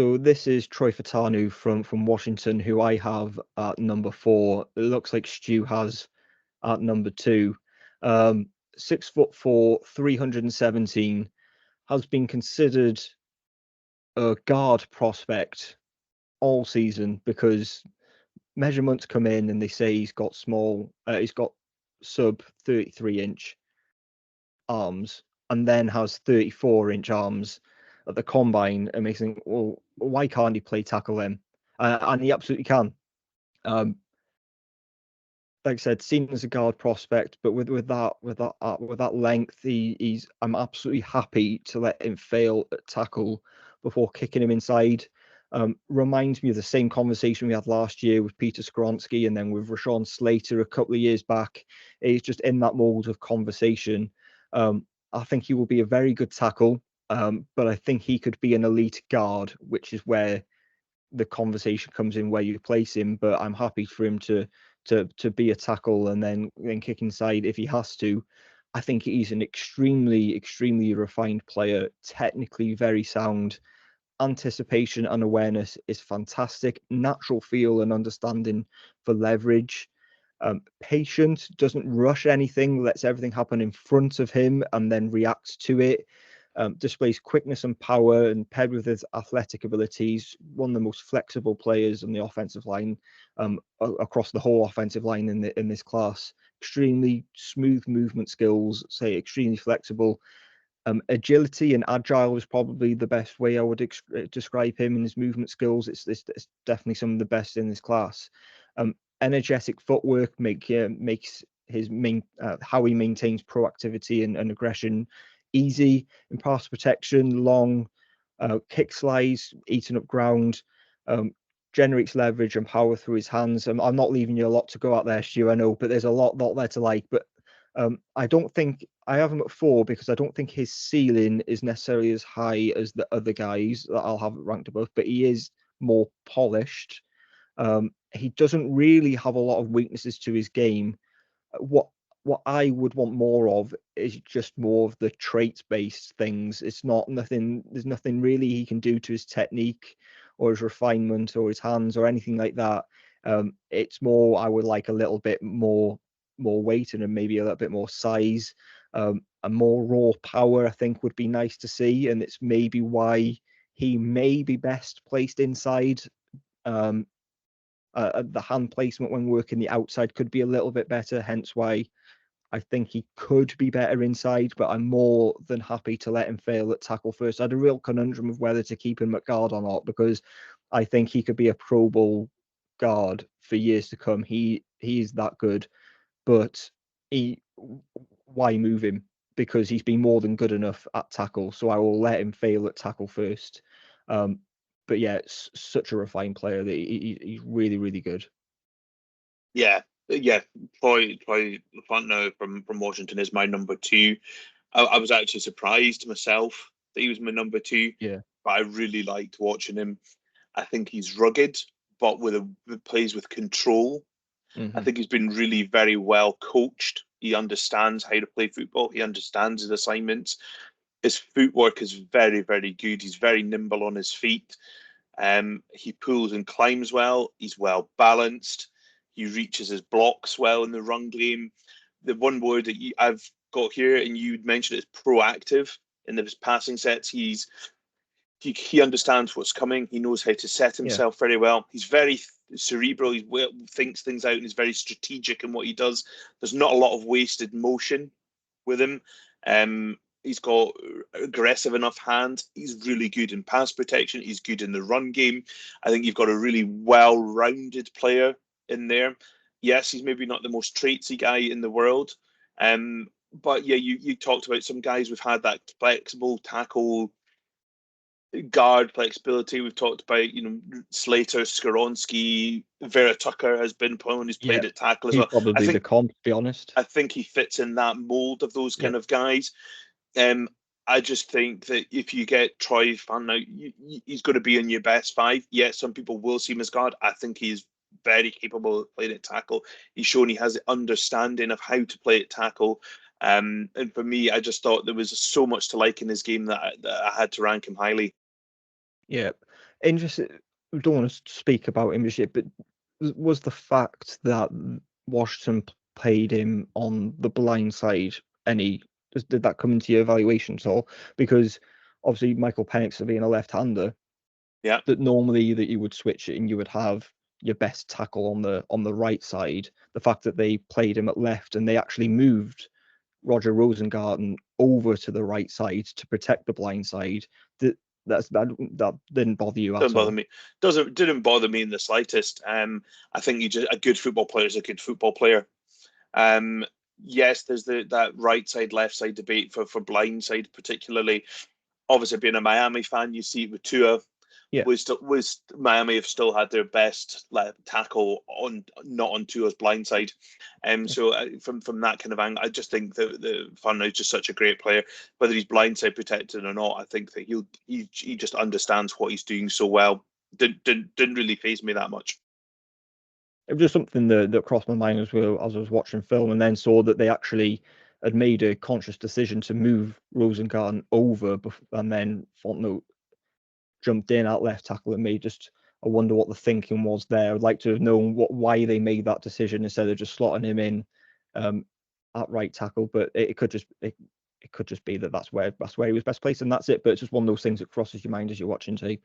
So this is Troy Fautanu from Washington, who I have at number 4. It looks like Stu has at number 2. 6'4", 317, has been considered a guard prospect all season because measurements come in and they say he's got sub 33-inch arms and then has 34-inch arms at the combine, and makes think, well, why can't he play tackle them? And he absolutely can. Like I said, seen as a guard prospect, but with that length, I'm absolutely happy to let him fail at tackle before kicking him inside. Reminds me of the same conversation we had last year with Peter Skronsky and then with Rashawn Slater a couple of years back. He's just in that mold of conversation. I think he will be a very good tackle, but I think he could be an elite guard, which is where the conversation comes in where you place him. But I'm happy for him to be a tackle and then kick inside if he has to. I think he's an extremely refined player, technically very sound. Anticipation and awareness is fantastic. Natural feel and understanding for leverage. Patient, doesn't rush anything, lets everything happen in front of him and then reacts to it. Displays quickness and power, and paired with his athletic abilities, one of the most flexible players on the offensive line, across the whole offensive line in this class. Extremely smooth movement skills, say extremely flexible. Agility and agile is probably the best way I would describe him in his movement skills. It's definitely some of the best in this class. Energetic footwork makes his how he maintains proactivity and aggression easy. In pass protection, long kick slides, eating up ground, generates leverage and power through his hands. I'm not leaving you a lot to go out there, Stu, I know, but there's a lot there to like. But I don't think I have him at 4 because I don't think his ceiling is necessarily as high as the other guys that I'll have ranked above, but he is more polished. He doesn't really have a lot of weaknesses to his game. What I would want more of is just more of the trait-based things. It's not nothing. There's nothing really he can do to his technique or his refinement or his hands or anything like that. It's more I would like a little bit more weight and maybe a little bit more size, and more raw power. I think would be nice to see, and it's maybe why he may be best placed inside. The hand placement when working the outside could be a little bit better, hence why I think he could be better inside, but I'm more than happy to let him fail at tackle first. I had a real conundrum of whether to keep him at guard or not, because I think he could be a Pro Bowl guard for years to come. He is that good, but why move him? Because he's been more than good enough at tackle, so I will let him fail at tackle first. But yeah, it's such a refined player that he's really good. Yeah, Troy Fautanu from Washington is my number 2. I was actually surprised myself that he was my number 2. Yeah, but I really liked watching him. I think he's rugged, but plays with control. I think he's been really very well coached. He understands how to play football. He understands his assignments. His footwork is very good. He's very nimble on his feet. He pulls and climbs well. He's well balanced. He reaches his blocks well in the run game. The one word that I've got here, and you mentioned, is proactive in his passing sets. He understands what's coming. He knows how to set himself very well. He's very cerebral. He thinks things out and is very strategic in what he does. There's not a lot of wasted motion with him. He's got aggressive enough hands. He's really good in pass protection. He's good in the run game. I think you've got a really well-rounded player in there. Yes, he's maybe not the most traitsy guy in the world. But yeah, you talked about some guys who've had that flexible tackle guard flexibility. We've talked about, Slater, Skoronsky, Vera Tucker has been playing. He's played at tackle as he's well. probably the comp, to be honest. I think he fits in that mold of those kind of guys. I just think that if you get Troy Fautanu, he's going to be in your best 5. Yes, some people will see him as guard. I think he's very capable of playing at tackle. He's shown he has an understanding of how to play at tackle. And for me, I just thought there was so much to like in his game that I had to rank him highly. Yeah, interesting. I don't want to speak about him, but was the fact that Washington played him on the blind side did that come into your evaluation at all? Because obviously Michael Penix being a left-hander, Yeah. that normally that you would switch it and you would have your best tackle on the right side. The fact that they played him at left and they actually moved Roger Rosengarten over to the right side to protect the blind side, that didn't bother you at Doesn't bother all? me. Didn't bother me in the slightest. I think a good football player is a good football player. Yes, there's that right side, left side debate for blind side particularly. Obviously, being a Miami fan, you see it with Tua. Yeah. Was Miami have still had their best tackle on not on Tua's blind side, so from that kind of angle, I just think that the Fautanu is just such a great player. Whether he's blindside protected or not, I think that he just understands what he's doing so well. Didn't really faze me that much. It was just something that crossed my mind as well as I was watching film, and then saw that they actually had made a conscious decision to move Rosengarten over, and then Fontenot jumped in at left tackle, and made just. I wonder what the thinking was there. I'd like to have known why they made that decision instead of just slotting him in at right tackle. But it could just be that that's where he was best placed, and that's it. But it's just one of those things that crosses your mind as you're watching tape.